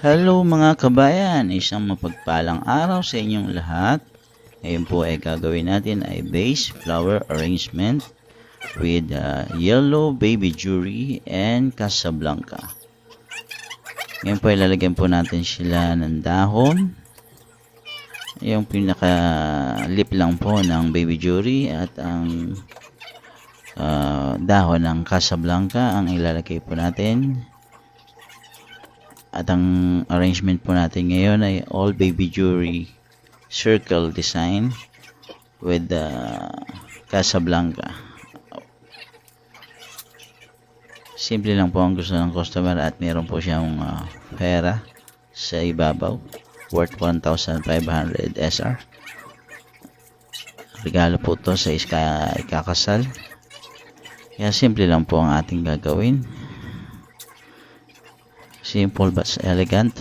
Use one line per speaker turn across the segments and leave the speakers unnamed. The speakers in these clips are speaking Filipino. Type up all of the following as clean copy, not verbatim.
Hello mga kabayan, isang mapagpalang araw sa inyong lahat. Ngayon po ay gagawin natin ay base flower arrangement with yellow baby jury and Casablanca. Ngayon po ay lalagyan po natin sila ng dahon. Yung pinaka lip lang po ng baby jury at ang dahon ng Casablanca ang ilalagay po natin. At ang arrangement po natin ngayon ay all baby jury circle design with Casablanca. Simple lang po ang gusto ng customer at meron po siyang pera sa ibabaw worth 1,500 SR. Regalo po to sa ikakasal. Kaya simple lang po ang ating gagawin. Simple but elegant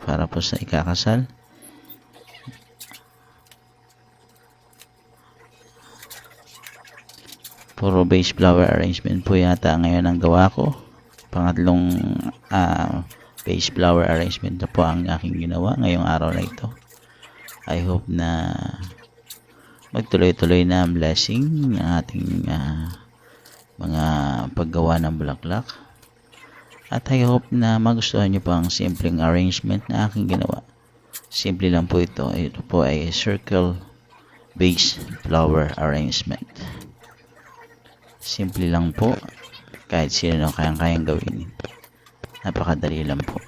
para po sa ikakasal. Puro base flower arrangement po yata ngayon ang gawa ko. Pangatlong base flower arrangement na po ang aking ginawa ngayong araw na ito. I hope na magtuloy-tuloy na ang blessing ng ating mga paggawa ng bulaklak. At I hope na magustuhan nyo po ang simpleng arrangement na aking ginawa. Simple lang po ito. Ito po ay circle base flower arrangement. Simple lang po. Kahit sino kayang gawin. Napakadali lang po.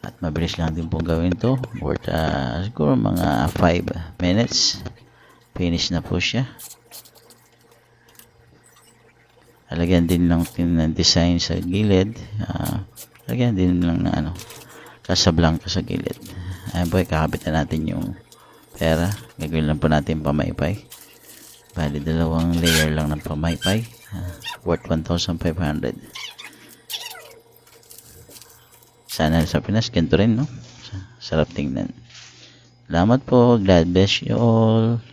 At mabilis lang din po gawin to. Worth siguro mga 5 minutes. Finish na po siya. Lagyan din lang ng design sa gilid. Lagyan din lang ng Casablanca sa gilid. Ayan po, kakabit na natin yung pera. Gagawin lang po natin pamaypay. Bali, 2 layer lang ng pamaypay. Worth 1,500. Sana sa Pinas, ganito rin, no? Sarap tingnan. Salamat po. God bless you all.